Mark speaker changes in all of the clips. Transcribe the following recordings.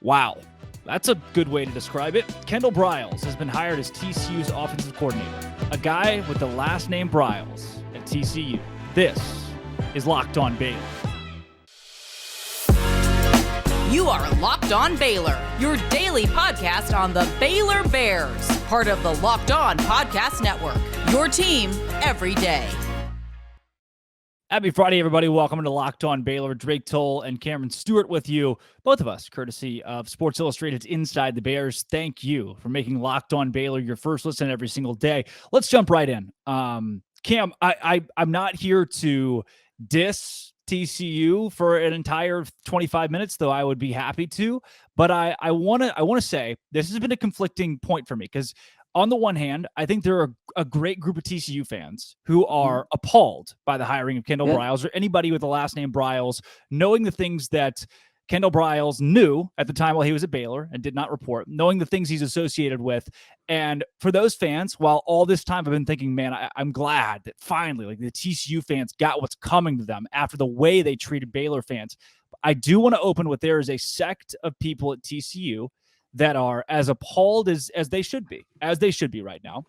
Speaker 1: Wow, that's a good way to describe it. Kendal Briles has been hired as TCU's offensive coordinator, a guy with the last name Briles at TCU. This is Locked On Baylor.
Speaker 2: You are Locked On Baylor, your daily podcast on the Baylor Bears, part of the Locked On Podcast Network, your team every day.
Speaker 1: Happy Friday, everybody. Welcome to Locked On Baylor. Drake Toll and Cameron Stewart with you, both of us, courtesy of Sports Illustrated's Inside the Bears. Thank you for making Locked On Baylor your first listen every single day. Let's jump right in. Cam, I'm not here to diss TCU for an entire 25 minutes, though I would be happy to. But I want to say this has been a conflicting point for me because on the one hand, I think there are a great group of TCU fans who are appalled by the hiring of Kendal Briles or anybody with the last name Briles, knowing the things that Kendal Briles knew at the time while he was at Baylor and did not report, knowing the things he's associated with. And for those fans, while all this time I've been thinking, man, I'm glad that finally like the TCU fans got what's coming to them after the way they treated Baylor fans. I do want to open with there is a sect of people at TCU that are as appalled as they should be right now.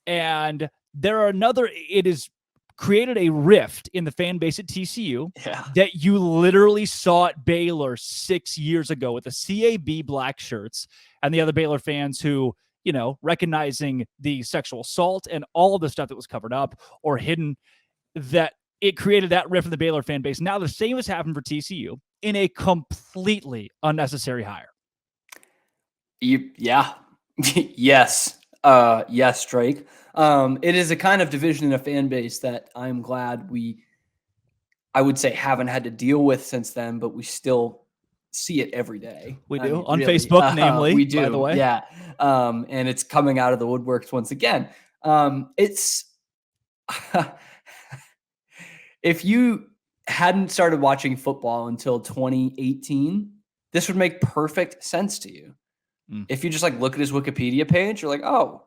Speaker 1: And there are it has created a rift in the fan base at TCU that you literally saw at Baylor 6 years ago with the CAB black shirts and the other Baylor fans who, you know, recognizing the sexual assault and all of the stuff that was covered up or hidden, that it created that rift in the Baylor fan base. Now the same has happened for TCU in a completely unnecessary hire.
Speaker 3: Yes. Yes, Drake. It is a kind of division in a fan base that I'm glad I would say haven't had to deal with since then, but we still see it every day.
Speaker 1: We do on really. Facebook, namely,
Speaker 3: we do,
Speaker 1: by the way.
Speaker 3: Yeah. And it's coming out of the woodworks once again. It's, if you hadn't started watching football until 2018, this would make perfect sense to you. If you just like look at his Wikipedia page, you're like, oh,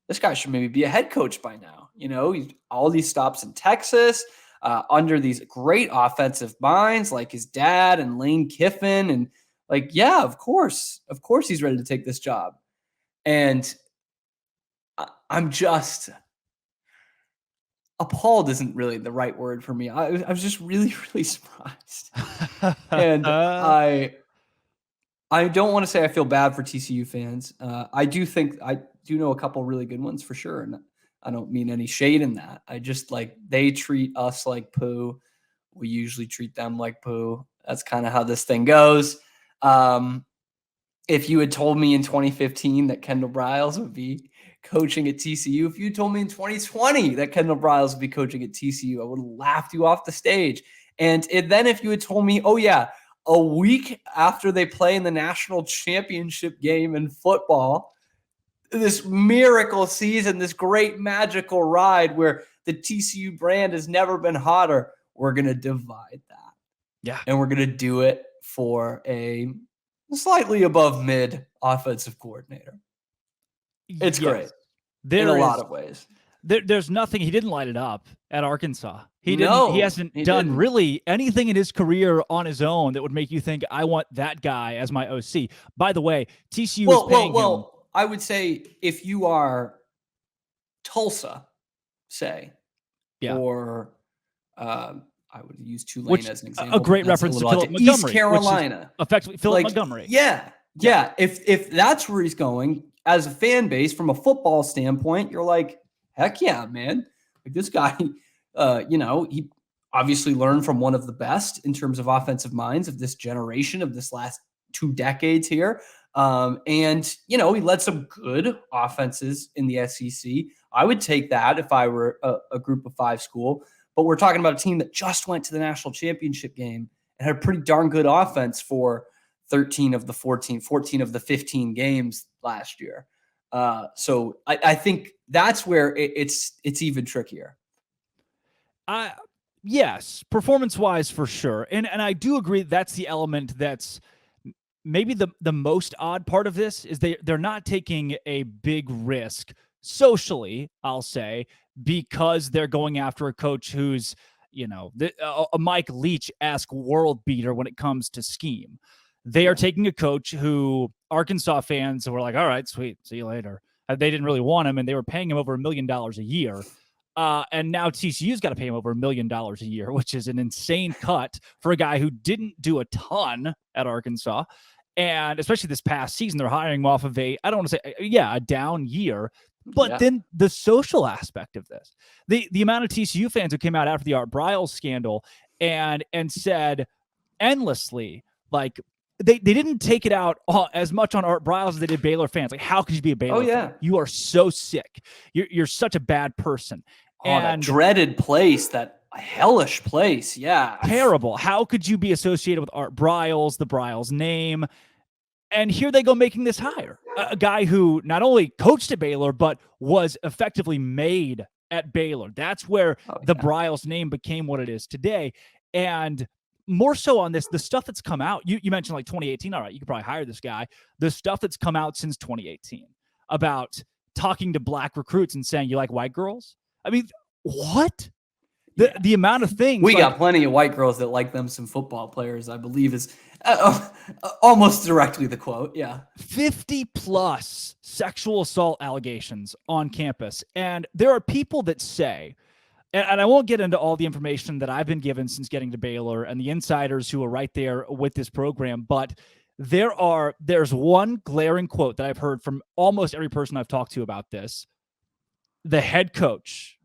Speaker 3: this guy should maybe be a head coach by now. You know, he's all these stops in Texas under these great offensive minds like his dad and Lane Kiffin. And like, yeah, of course he's ready to take this job. And I'm just appalled isn't really the right word for me. I was just really, really surprised. And I don't want to say I feel bad for TCU fans. I do know a couple really good ones for sure. And I don't mean any shade in that. I just like, they treat us like poo. We usually treat them like poo. That's kind of how this thing goes. If you had told me in 2015 that Kendal Briles would be coaching at TCU, if you told me in 2020 that Kendal Briles would be coaching at TCU, I would have laughed you off the stage. And then if you had told me, oh yeah, a week after they play in the national championship game in football, this miracle season, this great magical ride where the TCU brand has never been hotter, we're going to divide that.
Speaker 1: Yeah.
Speaker 3: And we're going to do it for a slightly above mid offensive coordinator. It's great in a lot of ways.
Speaker 1: There's nothing. He didn't light it up at Arkansas. He hasn't done really anything in his career on his own that would make you think, I want that guy as my OC. By the way, TCU is paying him.
Speaker 3: I would say if you are Tulsa, say, or I would use Tulane as an example.
Speaker 1: A great reference to Philip Montgomery.
Speaker 3: East Carolina.
Speaker 1: Effectively Philip Montgomery.
Speaker 3: Yeah. If that's where he's going, as a fan base, from a football standpoint, you're like, heck yeah, man. Like this guy, he obviously learned from one of the best in terms of offensive minds of this generation, of this last 2 decades here. And he led some good offenses in the SEC. I would take that if I were a group of 5 school. But we're talking about a team that just went to the national championship game and had a pretty darn good offense for 13 of the 14 of the 15 games last year. So I think that's where it's even trickier.
Speaker 1: Yes, performance-wise for sure. And I do agree that's the element that's maybe the most odd part of this is they're not taking a big risk socially, I'll say, because they're going after a coach who's, a Mike Leach-esque world beater when it comes to scheme. They are taking a coach who Arkansas fans were like, all right, sweet, see you later. They didn't really want him, and they were paying him over $1 million a year. And now TCU's got to pay him over $1 million a year, which is an insane cut for a guy who didn't do a ton at Arkansas. And especially this past season, they're hiring him off of I don't want to say, a down year. But then the social aspect of this, the amount of TCU fans who came out after the Art Briles scandal and said endlessly, like, they didn't take it out as much on Art Briles as they did Baylor fans. Like, how could you be a Baylor fan? You are so sick. You're such a bad person.
Speaker 3: That dreaded place, that hellish place. Yeah.
Speaker 1: Terrible. How could you be associated with Art Briles, the Briles name? And here they go making this hire. A guy who not only coached at Baylor, but was effectively made at Baylor. That's where the Briles name became what it is today. And more so on this, the stuff that's come out, you mentioned like 2018. All right, you could probably hire this guy. The stuff that's come out since 2018 about talking to black recruits and saying, you like white girls? I mean, what? The amount of things.
Speaker 3: We got plenty of white girls that like them some football players, I believe, is almost directly the quote. Yeah.
Speaker 1: 50 plus sexual assault allegations on campus. And there are people that say, and I won't get into all the information that I've been given since getting to Baylor and the insiders who are right there with this program, but there's one glaring quote that I've heard from almost every person I've talked to about this. The head coach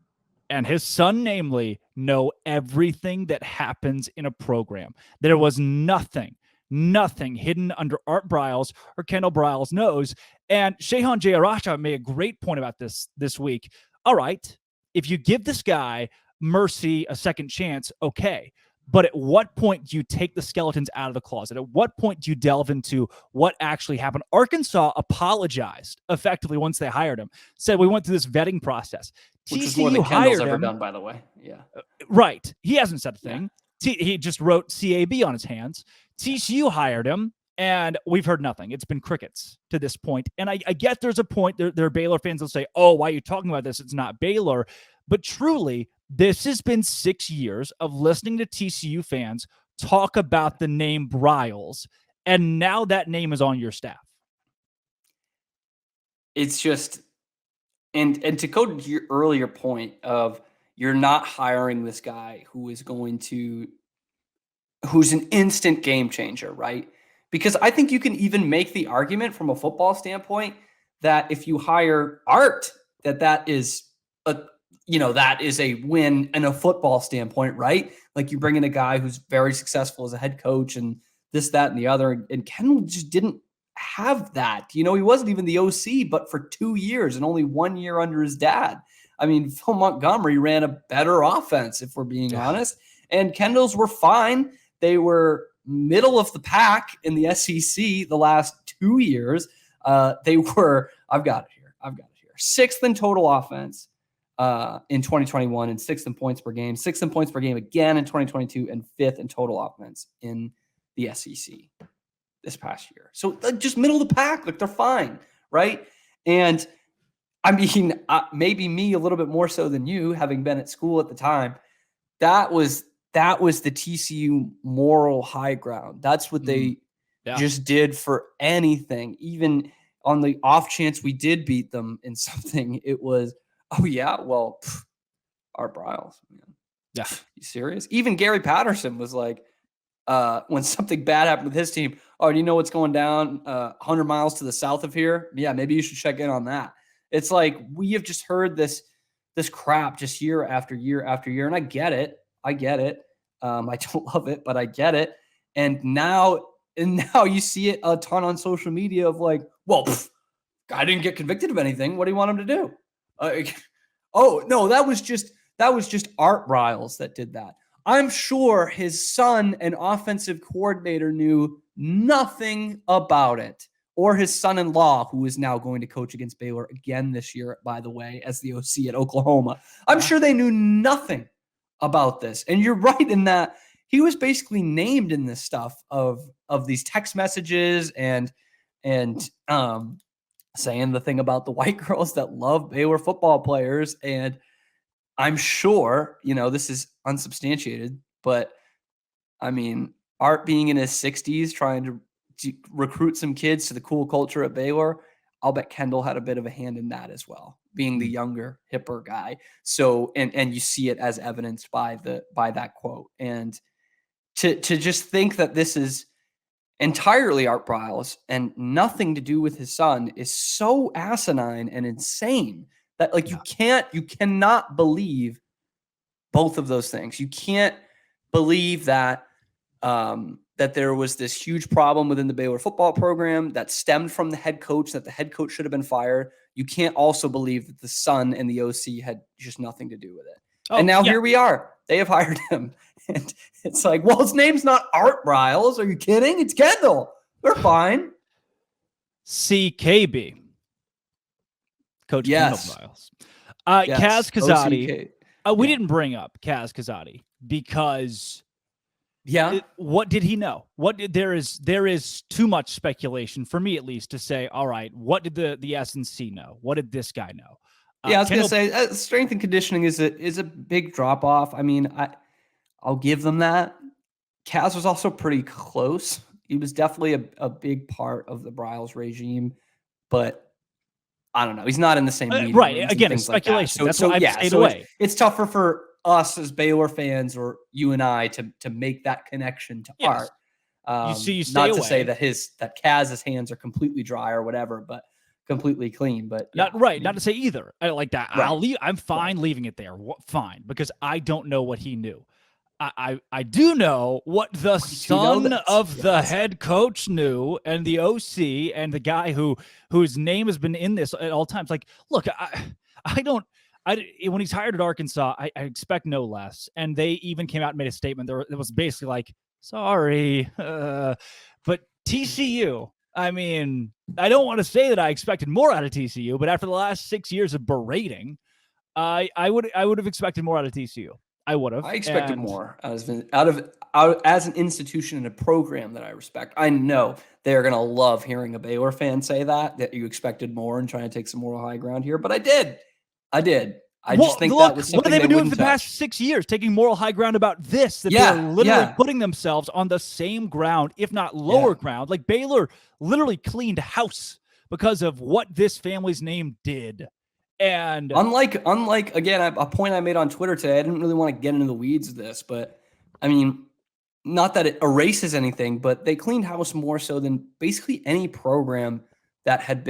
Speaker 1: and his son, namely, know everything that happens in a program. There was nothing hidden under Art Briles or Kendal Briles' nose. And Shehan Jayarasha made a great point about this week. All right, if you give this guy Mercy a second chance, okay. But at what point do you take the skeletons out of the closet? At what point do you delve into what actually happened? Arkansas apologized effectively once they hired him, said we went through this vetting process.
Speaker 3: Which is more than Kendall's ever done, by the way. Yeah.
Speaker 1: Right. He hasn't said a thing. Yeah. He just wrote CAB on his hands. TCU hired him, and we've heard nothing. It's been crickets to this point. And I get there's a point. There are Baylor fans will say, oh, why are you talking about this? It's not Baylor. But truly, this has been 6 years of listening to TCU fans talk about the name Briles, and now that name is on your staff.
Speaker 3: It's just, and to go to your earlier point of you're not hiring this guy who's an instant game changer, right? Because I think you can even make the argument from a football standpoint that if you hire Art, that is a win in a football standpoint, right? Like you bring in a guy who's very successful as a head coach and this, that, and the other. And Kendall just didn't have that. He wasn't even the OC, but for 2 years and only 1 year under his dad. I mean, Phil Montgomery ran a better offense, if we're being honest. And Kendall's were fine. They were middle of the pack in the SEC the last 2 years. They were, I've got it here, 6th in total offense in 2021 and 6th in points per game, 6th in points per game again in 2022, and 5th in total offense in the SEC this past year. So just middle of the pack, like they're fine, right? And I mean, maybe me a little bit more so than you, having been at school at the time. That was the TCU moral high ground. That's what they just did for anything. Even on the off chance we did beat them in something, it was, oh yeah, well, Art Briles, man.
Speaker 1: Yeah,
Speaker 3: you serious? Even Gary Patterson was like, when something bad happened with his team, oh, do you know what's going down 100 miles to the south of here? Yeah, maybe you should check in on that. It's like we have just heard this crap just year after year after year, and I get it. I don't love it, but I get it. And now you see it a ton on social media of like, well, guy didn't get convicted of anything. What do you want him to do? Oh no, that was just Art Briles that did that. I'm sure his son and offensive coordinator knew nothing about it, or his son-in-law, who is now going to coach against Baylor again this year, by the way, as the OC at Oklahoma. I'm sure they knew nothing about this. And you're right in that he was basically named in this stuff of these text messages and saying the thing about the white girls that love Baylor football players. And I'm sure, this is unsubstantiated, but I mean, Art being in his 60s trying to recruit some kids to the cool culture at Baylor. I'll bet Kendal had a bit of a hand in that as well, being the younger, hipper guy. So, and you see it as evidenced by that quote. And to just think that this is entirely Art Briles and nothing to do with his son is so asinine and insane that like you cannot believe both of those things. You can't believe that that there was this huge problem within the Baylor football program that stemmed from the head coach, that the head coach should have been fired. You can't also believe that the son and the OC had just nothing to do with it. And now here we are. They have hired him. And it's like, well, his name's not Art Briles. Are you kidding? It's Kendal. They're fine.
Speaker 1: CKB. Coach Kendal Briles. Kaz Kazadi. We didn't bring up Kaz Kazadi because what did he know? There is too much speculation for me, at least, to say, all right, what did the S&C know? What did this guy know?
Speaker 3: I was going to say strength and conditioning is a big drop off. I mean, I'll give them that. Kaz was also pretty close. He was definitely a big part of the Briles regime, but I don't know. He's not in the same meeting.
Speaker 1: Right. Again, it's speculation.
Speaker 3: That's why I've stayed away. It's tougher for us as Baylor fans or you and I to make that connection to Art.
Speaker 1: You stay
Speaker 3: not
Speaker 1: away.
Speaker 3: To say that Kaz's hands are completely dry or whatever, but completely clean. But
Speaker 1: not to say either. I like that. Right. I'm fine leaving it there. Fine, because I don't know what he knew. I do know what the son of the head coach knew, and the OC and the guy whose name has been in this at all times. Like, look, when he's hired at Arkansas, I expect no less. And they even came out and made a statement. It was basically like, sorry, but TCU. I mean, I don't want to say that I expected more out of TCU, but after the last 6 years of berating, I would have expected more out of TCU. I would have.
Speaker 3: I expected more as an institution and a program that I respect. I know they're going to love hearing a Baylor fan say that you expected more and trying to take some moral high ground here. But I did. I just think that was something
Speaker 1: what have they been doing for the past 6 years, taking moral high ground about this, that they're literally putting themselves on the same ground, if not lower ground. Like Baylor literally cleaned house because of what this family's name did. And
Speaker 3: unlike again, a point I made on Twitter today, I didn't really want to get into the weeds of this, but I mean, not that it erases anything, but they cleaned house more so than basically any program that had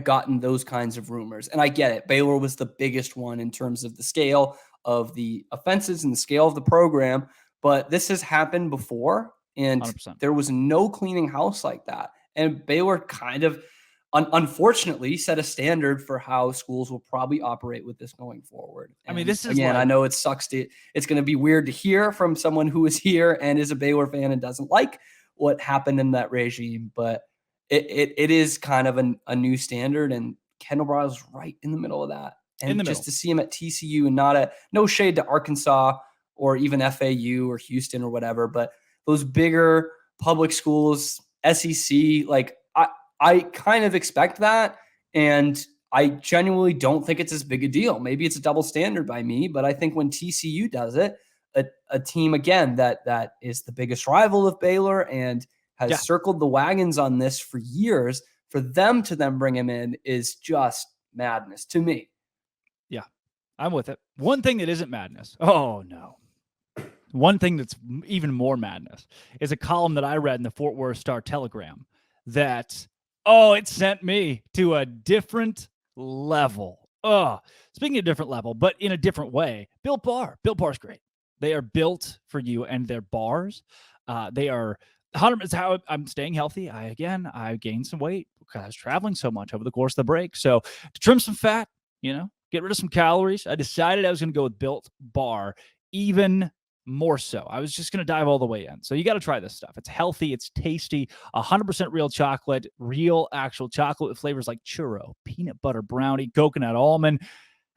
Speaker 3: gotten those kinds of rumors. And I get it. Baylor was the biggest one in terms of the scale of the offenses and the scale of the program, but this has happened before, and
Speaker 1: 100%.
Speaker 3: There was no cleaning house like that. And Baylor kind of unfortunately set a standard for how schools will probably operate with this going forward. And
Speaker 1: I mean, this is
Speaker 3: again, I know it sucks it's going to be weird to hear from someone who is here and is a Baylor fan and doesn't like what happened in that regime, but it is kind of a new standard, and Kendal Briles is right in the middle of that. And just to see him at TCU and no shade to Arkansas or even FAU or Houston or whatever, but those bigger public schools, SEC, like I kind of expect that, and I genuinely don't think it's as big a deal. Maybe it's a double standard by me, but I think when TCU does it, a team, again, that is the biggest rival of Baylor and has circled the wagons on this for years, for them to then bring him in is just madness to me.
Speaker 1: Yeah, I'm with it. One thing that isn't madness. Oh, no. One thing that's even more madness is a column that I read in the Fort Worth Star-Telegram that... it sent me to a different level. Speaking of different level, but in a different way, Built Bar. Built Bar's great. They are built for you and their bars. They are 100%. How I'm staying healthy. I gained some weight because I was traveling so much over the course of the break. So to trim some fat, get rid of some calories, I decided I was going to go with Built Bar even more so. I was just going to dive all the way in. So you got to try this stuff. It's healthy. It's tasty. 100% real chocolate, real actual chocolate with flavors like churro, peanut butter brownie, coconut almond.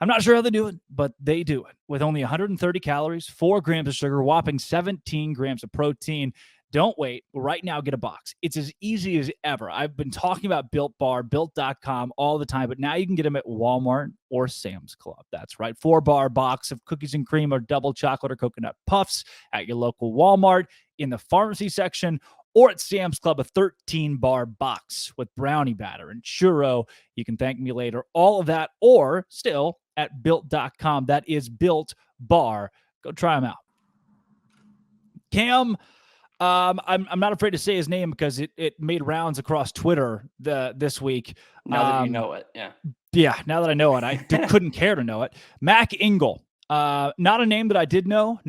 Speaker 1: I'm not sure how they do it, but they do it with only 130 calories, 4 grams of sugar, whopping 17 grams of protein. Don't wait. Right now, get a box. It's as easy as ever. I've been talking about Built Bar, Built.com all the time, but now you can get them at Walmart or Sam's Club. That's right. 4-bar box of cookies and cream or double chocolate or coconut puffs at your local Walmart, in the pharmacy section, or at Sam's Club, a 13-bar box with brownie batter and churro. You can thank me later. All of that, or still at built.com. That is Built Bar. Go try them out. Cam, I'm not afraid to say his name because it made rounds across Twitter this week.
Speaker 3: Now that you know it, yeah.
Speaker 1: Yeah, now that I know it, I couldn't care to know it. Mac Engel, not a name that I did know,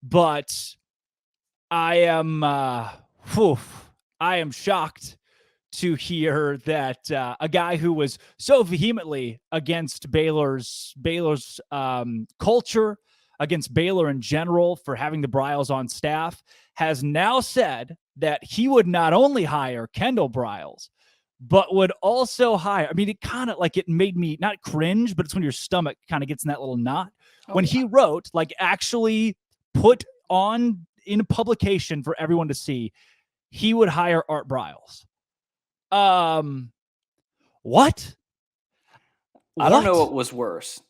Speaker 1: but I am shocked to hear that a guy who was so vehemently against Baylor's culture, against Baylor in general for having the Briles on staff, has now said that he would not only hire Kendal Briles, but would also hire, I mean, it kind of like, it made me not cringe, but it's when your stomach kind of gets in that little knot. When he wrote, like, actually put on in a publication for everyone to see, he would hire Art Briles. What?
Speaker 3: I don't know what was worse,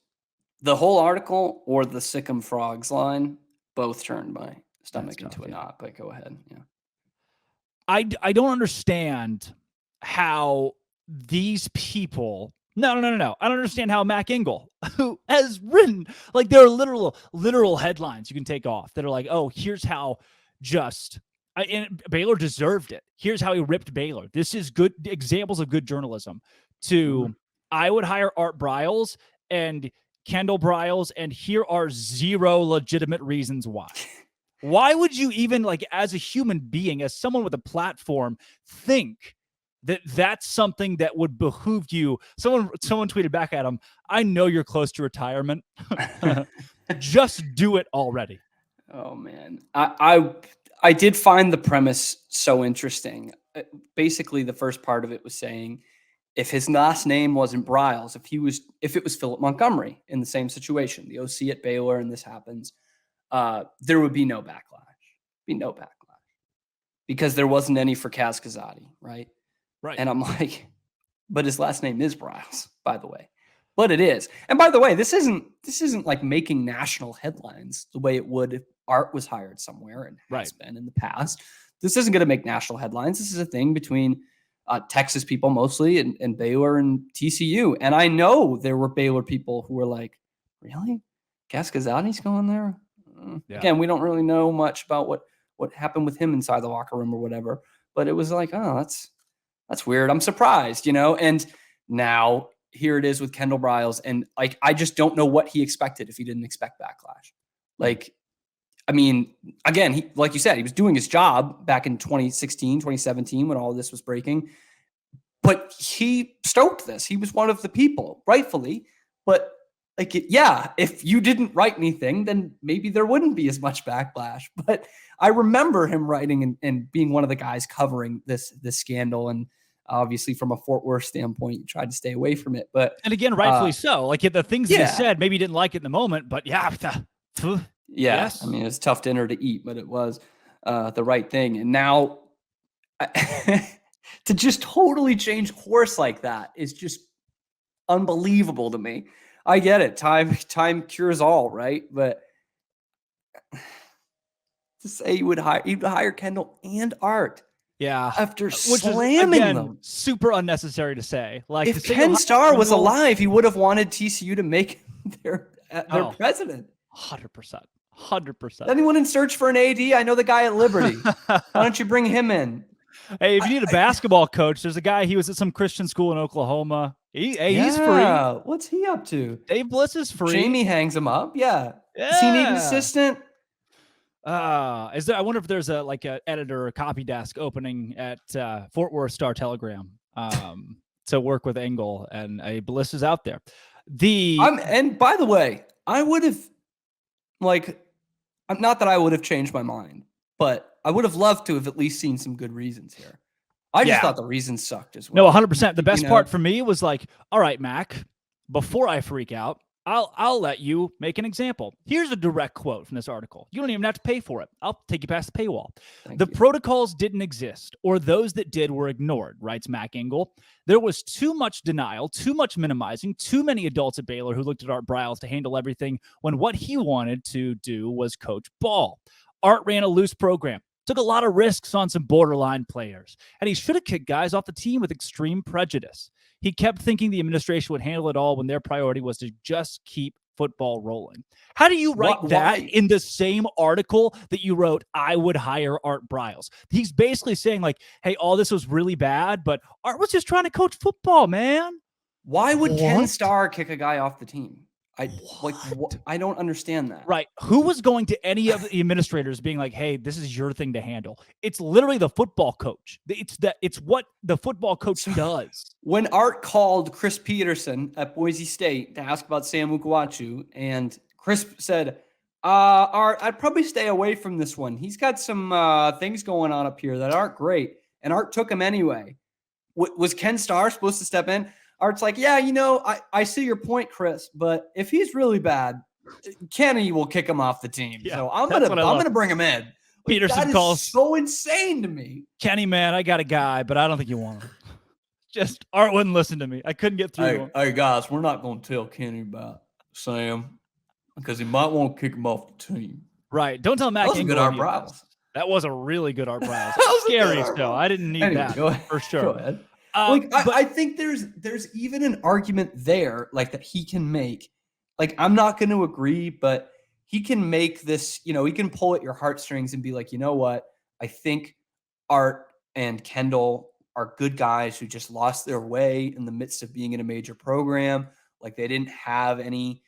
Speaker 3: the whole article or the Sick'em Frogs line. Both turned my stomach into a knot, but go ahead. Yeah.
Speaker 1: I don't understand how these people. No. I don't understand how Mac Engel, who has written, like, there are literal headlines you can take off that are like, oh, here's how and Baylor deserved it. Here's how he ripped Baylor. This is good examples of good journalism. I would hire Art Briles and Kendal Briles, and here are 0 legitimate reasons why. Why would you even, like, as a human being, as someone with a platform, think that that's something that would behoove you? Someone tweeted back at him, I know you're close to retirement. Just do it already.
Speaker 3: Oh, man. I did find the premise so interesting. Basically, the first part of it was saying, if his last name wasn't Briles, if it was Philip Montgomery in the same situation, the OC at Baylor, and this happens, there would be no backlash. Because there wasn't any for Kaz Kazadi, right?
Speaker 1: Right.
Speaker 3: And I'm like, but his last name is Briles, by the way. But it is. And by the way, this isn't like making national headlines the way it would if Art was hired somewhere and has been in the past. This isn't going to make national headlines. This is a thing between Texas people mostly and Baylor and TCU. And I know there were Baylor people who were like, really? Kaz Kazadi's going there? Yeah. Again, we don't really know much about what happened with him inside the locker room or whatever. But it was like, oh, that's weird. I'm surprised, And now here it is with Kendal Briles. And like, I just don't know what he expected if he didn't expect backlash. Like, I mean, again, he, like you said, he was doing his job back in 2016, 2017, when all this was breaking. But he stoked this. He was one of the people, rightfully. But like, if you didn't write anything, then maybe there wouldn't be as much backlash. But I remember him writing and being one of the guys covering this scandal. And obviously, from a Fort Worth standpoint, you tried to stay away from it. And
Speaker 1: again, rightfully so. Like, the things that he said, maybe you didn't like it in the moment, but
Speaker 3: yes. I mean, it was tough dinner to eat, but it was the right thing. And now to just totally change course like that is just unbelievable to me. I get it. Time cures all, right? But to say you'd hire Kendal and Art.
Speaker 1: Yeah.
Speaker 3: After slamming them.
Speaker 1: Super unnecessary to say. Like,
Speaker 3: if Ken Starr was alive, he would have wanted TCU to make their president.
Speaker 1: 100%.
Speaker 3: Anyone in search for an AD? I know the guy at Liberty. Why don't you bring him in?
Speaker 1: Hey, if you need a basketball coach, there's a guy, he was at some Christian school in Oklahoma. He's free.
Speaker 3: What's he up to?
Speaker 1: Dave Bliss is free.
Speaker 3: Jamie hangs him up. Yeah. Does he need an assistant?
Speaker 1: I wonder if there's a editor or a copy desk opening at Fort Worth Star-Telegram to work with Engel, and a Bliss is out there.
Speaker 3: And by the way, I would have not that I would have changed my mind, but I would have loved to have at least seen some good reasons here. I just thought the reasons sucked as well.
Speaker 1: No, 100%. The best part for me was like, all right, Mac, before I freak out, I'll let you make an example. Here's a direct quote from this article. You don't even have to pay for it. I'll take you past the paywall. The protocols didn't exist, or those that did were ignored, writes Mac Engel. There was too much denial, too much minimizing, too many adults at Baylor who looked at Art Briles to handle everything when what he wanted to do was coach ball. Art ran a loose program. took a lot of risks on some borderline players, and he should have kicked guys off the team with extreme prejudice. He kept thinking the administration would handle it all when their priority was to just keep football rolling. How do you write that in the same article that you wrote, I would hire Art Briles? He's basically saying like, hey, all this was really bad, but Art was just trying to coach football, man.
Speaker 3: Why would Ken Starr kick a guy off the team? I don't understand that.
Speaker 1: Right. Who was going to any of the administrators being like, hey, this is your thing to handle? It's literally the football coach. It's what the football coach does.
Speaker 3: When Art called Chris Peterson at Boise State to ask about Sam Ukwachu, and Chris said, Art, I'd probably stay away from this one. He's got some things going on up here that aren't great. And Art took him anyway. Was Ken Starr supposed to step in? Art's like, yeah, I see your point, Chris, but if he's really bad, Kenny will kick him off the team. Yeah, so I'm gonna bring him in.
Speaker 1: Peterson calls
Speaker 3: so insane to me.
Speaker 1: Kenny, man, I got a guy, but I don't think you want him. Just Art wouldn't listen to me. I couldn't get through.
Speaker 3: Hey guys, we're not gonna tell Kenny about Sam because he might want to kick him off the team.
Speaker 1: Right. Don't tell Matt.
Speaker 3: That was a good Art Briles.
Speaker 1: That was a really good Art Briles. Scary still. I didn't need that for sure.
Speaker 3: Go ahead. I think there's even an argument there, like that he can make. Like, I'm not going to agree, but he can make this, he can pull at your heartstrings and be like, you know what? I think Art and Kendal are good guys who just lost their way in the midst of being in a major program. Like, they didn't have any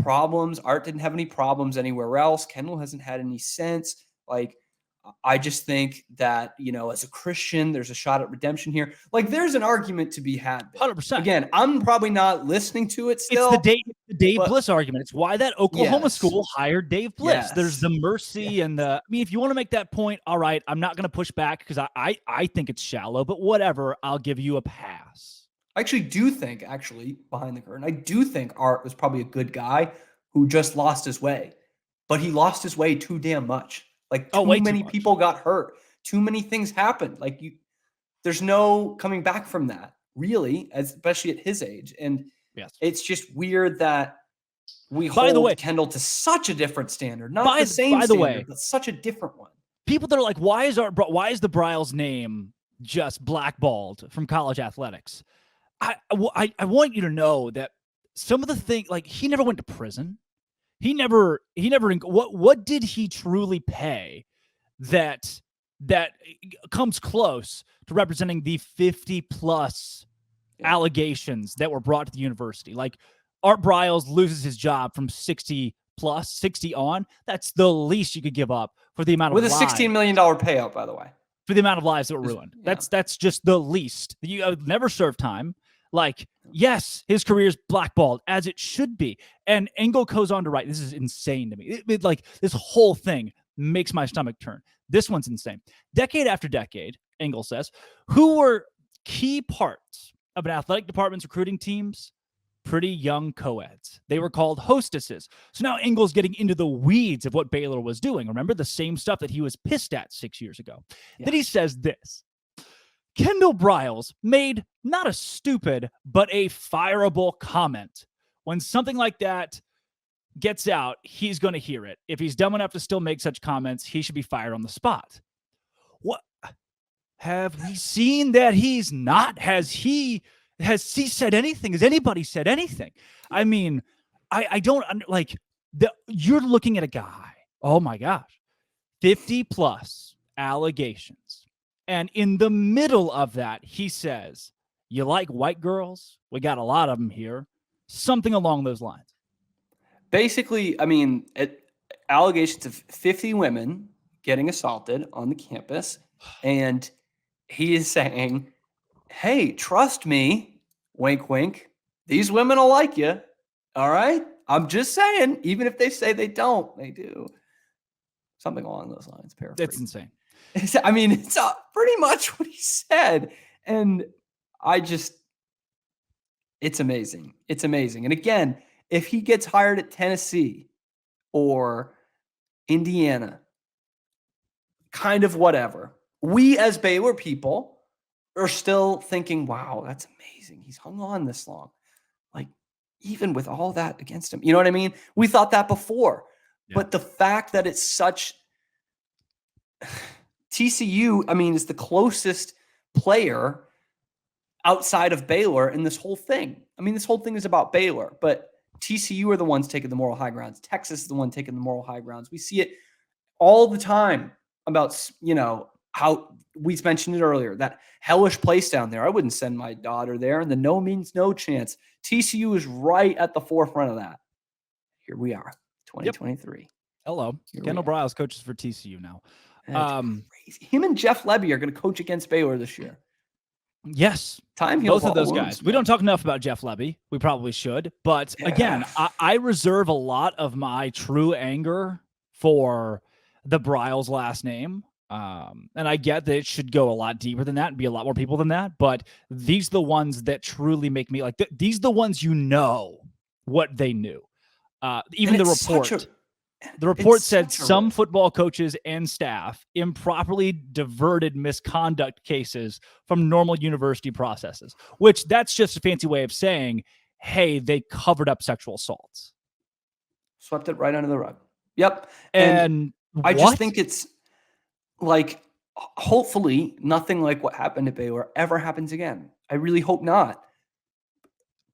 Speaker 3: problems. Art didn't have any problems anywhere else. Kendal hasn't had any since. Like, I just think that, as a Christian, there's a shot at redemption here. Like, there's an argument to be had.
Speaker 1: 100%.
Speaker 3: Again, I'm probably not listening to it still.
Speaker 1: It's the Dave Bliss argument. It's why that Oklahoma school hired Dave Bliss. Yes. There's the mercy and if you want to make that point, all right, I'm not going to push back because I think it's shallow, but whatever, I'll give you a pass.
Speaker 3: I actually do think, behind the curtain, I do think Art was probably a good guy who just lost his way. But he lost his way too damn much. Like, too many people got hurt. Too many things happened. Like, there's no coming back from that, really, especially at his age. And it's just weird that we hold Kendal to such a different standard. Not the same standard, but such a different one.
Speaker 1: People that are like, why is the Briles name just blackballed from college athletics? I want you to know that some of the things, like, he never went to prison. He never, what did he truly pay that comes close to representing the 50 plus allegations that were brought to the university? Like, Art Briles loses his job from 60 on. That's the least you could give up for the amount of
Speaker 3: lives. With a $16 million payout, by the way.
Speaker 1: For the amount of lives that were ruined. Yeah. That's just the least. You never served time. Like, yes, his career is blackballed, as it should be. And Engel goes on to write, this is insane to me. Like, this whole thing makes my stomach turn. This one's insane. Decade after decade, Engel says, who were key parts of an athletic department's recruiting teams? Pretty young co-eds. They were called hostesses. So now Engel's getting into the weeds of what Baylor was doing. Remember the same stuff that he was pissed at 6 years ago. Yeah. Then he says this. Kendal Briles made not a stupid, but a fireable comment. When something like that gets out, he's going to hear it. If he's dumb enough to still make such comments, he should be fired on the spot. What have we seen that he's not? Has he said anything? Has anybody said anything? I mean, I don't like you're looking at a guy. Oh my gosh, 50 plus allegations. And in the middle of that, he says, you like white girls? We got a lot of them here. Something along those lines.
Speaker 3: Basically, I mean, allegations of 50 women getting assaulted on the campus. And he is saying, hey, trust me, wink, wink. These women will like you. All right? I'm just saying, even if they say they don't, they do. Something along those lines. Paraphrase.
Speaker 1: That's insane.
Speaker 3: I mean, it's pretty much what he said. And it's amazing. It's amazing. And again, if he gets hired at Tennessee or Indiana, kind of whatever, we as Baylor people are still thinking, wow, that's amazing. He's hung on this long. Like, even with all that against him, you know what I mean? We thought that before. Yeah. But the fact that it's such TCU, I mean, is the closest player outside of Baylor in this whole thing. I mean, this whole thing is about Baylor, but TCU are the ones taking the moral high grounds. Texas is the one taking the moral high grounds. We see it all the time about, how we mentioned it earlier, that hellish place down there. I wouldn't send my daughter there, and the no means no chance. TCU is right at the forefront of that. Here we are, 2023.
Speaker 1: Yep. Hello. Kendal Briles coaches for TCU now.
Speaker 3: Crazy. Him and Jeff Lebby are going to coach against Baylor this year.
Speaker 1: Yes.
Speaker 3: Time heals
Speaker 1: both of those
Speaker 3: wounds,
Speaker 1: guys. Man. We don't talk enough about Jeff Lebby. We probably should. But again, I reserve a lot of my true anger for the Briles last name. And I get that it should go a lot deeper than that and be a lot more people than that. But these are the ones that truly make me like, these are the ones what they knew. Even the report. The report said some football coaches and staff improperly diverted misconduct cases from normal university processes, which that's just a fancy way of saying, hey, they covered up sexual assaults.
Speaker 3: Swept it right under the rug. Yep.
Speaker 1: And
Speaker 3: I just think it's like, hopefully nothing like what happened at Baylor ever happens again. I really hope not.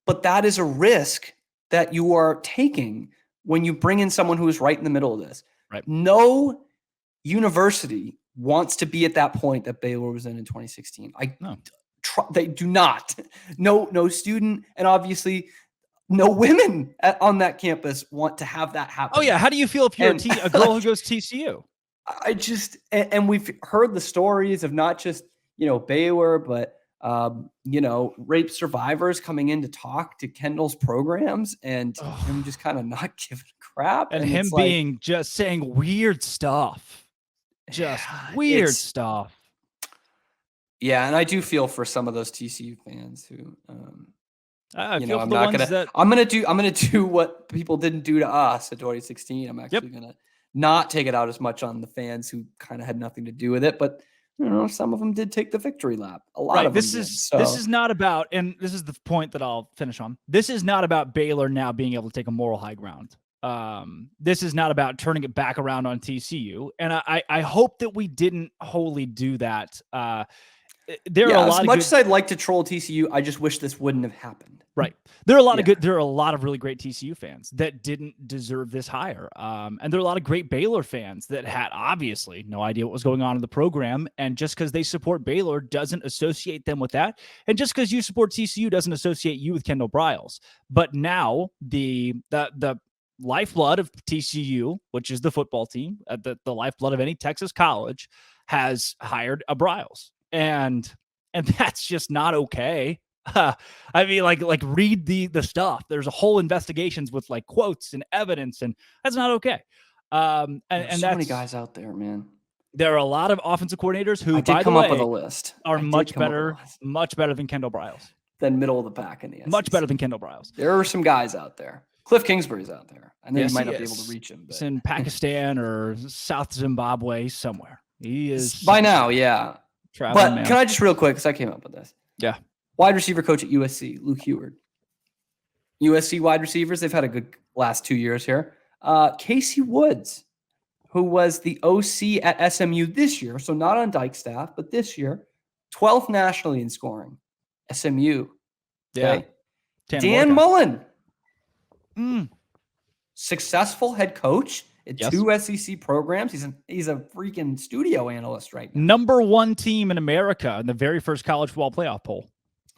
Speaker 3: But that is a risk that you are taking when you bring in someone who is right in the middle of this.
Speaker 1: Right.
Speaker 3: No university wants to be at that point that Baylor was in 2016. They do not. No student, and obviously no women on that campus want to have that happen.
Speaker 1: Oh yeah, how do you feel if you're a girl who goes to TCU?
Speaker 3: And we've heard the stories of not just Baylor, but rape survivors coming in to talk to Kendall's programs and him just kind of not giving a crap.
Speaker 1: And him being just saying weird stuff. Weird stuff.
Speaker 3: Yeah. And I do feel for some of those TCU fans who, I'm going to do what people didn't do to us at 2016. I'm actually going to not take it out as much on the fans who kind of had nothing to do with it, but some of them did take the victory lap. A lot of them did. This is not about, and this is the point that I'll finish on. This is not about Baylor now being able to take a moral high ground. This is not about turning it back around on TCU. And I hope that we didn't wholly do that. There are a lot as much as I'd like to troll TCU, I just wish this wouldn't have happened.
Speaker 1: Right. There are a lot of really great TCU fans that didn't deserve this hire. And there are a lot of great Baylor fans that had obviously no idea what was going on in the program. And just because they support Baylor doesn't associate them with that. And just because you support TCU doesn't associate you with Kendal Briles. But now the lifeblood of TCU, which is the football team, the lifeblood of any Texas college, has hired a Briles. And that's just not okay. I mean, like read the stuff. There's a whole investigations with like quotes and evidence, and that's not okay. And
Speaker 3: there's so many guys out there, man.
Speaker 1: There are a lot of offensive coordinators who,
Speaker 3: by the way, up with a list.
Speaker 1: Are much better than Kendal Briles.
Speaker 3: Than middle of the pack in the SEC.
Speaker 1: Much better than Kendal Briles.
Speaker 3: There are some guys out there. Cliff Kingsbury's out there. I know you might not be able to reach him. But.
Speaker 1: He's in Pakistan or South Zimbabwe somewhere. He is
Speaker 3: by now, yeah. But
Speaker 1: man.
Speaker 3: Can I just real quick, because I came up with this.
Speaker 1: Yeah.
Speaker 3: Wide receiver coach at USC, Luke Heward. USC wide receivers, they've had a good last 2 years here. Casey Woods, who was the OC at SMU this year, so not on Dyke's staff, but this year, 12th nationally in scoring. SMU. Okay.
Speaker 1: Yeah.
Speaker 3: Dan Mullen. Successful head coach at 2 SEC programs. He's a freaking studio analyst right now.
Speaker 1: Number 1 team in America in the very first college football playoff poll.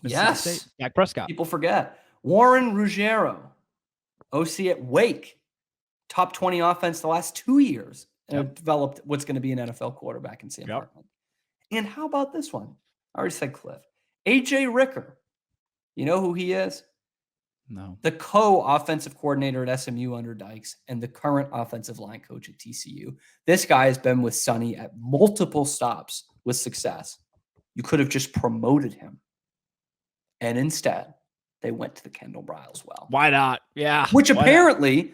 Speaker 3: Yes.
Speaker 1: State. Dak Prescott.
Speaker 3: People forget. Warren Ruggiero, OC at Wake, top 20 offense the last 2 years, and developed what's going to be an NFL quarterback in Sam Hartman. And how about this one? I already said Cliff. AJ Ricker. You know who he is?
Speaker 1: No.
Speaker 3: The co-offensive coordinator at SMU under Dykes and the current offensive line coach at TCU. This guy has been with Sonny at multiple stops with success. You could have just promoted him. And instead, they went to the Kendal Briles well.
Speaker 1: Why not? Yeah.
Speaker 3: Which apparently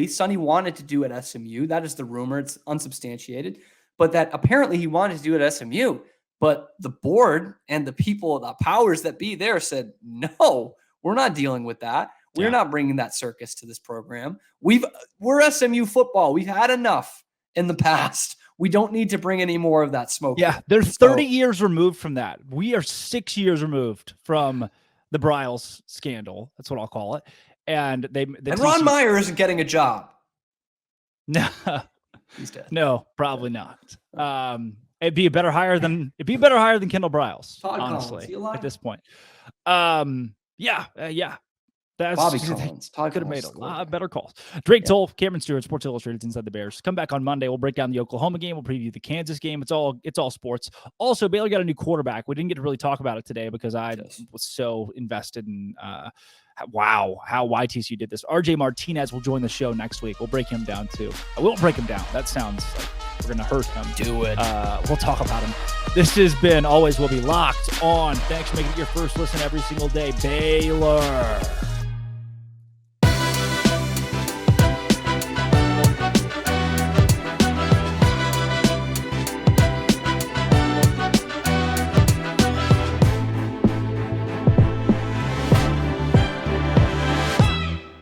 Speaker 3: Sonny wanted to do at SMU. That is the rumor. It's unsubstantiated. But that apparently he wanted to do it at SMU. But the board and the people, the powers that be there said, no, we're not dealing with that. We're not bringing that circus to this program. We're SMU football. We've had enough in the past. We don't need to bring any more of that smoke.
Speaker 1: Yeah, they're 30 years removed from that. We are 6 years removed from the Briles scandal. That's what I'll call it. And
Speaker 3: Ron Meyer isn't getting a job.
Speaker 1: No,
Speaker 3: he's dead.
Speaker 1: No, probably not. It'd be a better hire than Kendal Briles,
Speaker 3: Todd
Speaker 1: honestly,
Speaker 3: Collins,
Speaker 1: at this point. Yeah. That's
Speaker 3: Bobby Collins.
Speaker 1: Todd could have made a lot better calls. Drake Toll, Cameron Stewart, Sports Illustrated, Inside the Bears. Come back on Monday. We'll break down the Oklahoma game. We'll preview the Kansas game. It's all sports. Also, Baylor got a new quarterback. We didn't get to really talk about it today because I was so invested in how TCU did this. RJ Martinez will join the show next week. We'll break him down too. I won't break him down. That sounds like we're going to hurt him.
Speaker 3: Do it.
Speaker 1: We'll talk about him. This has been Always Will Be Locked On. Thanks for making it your first listen every single day. Baylor.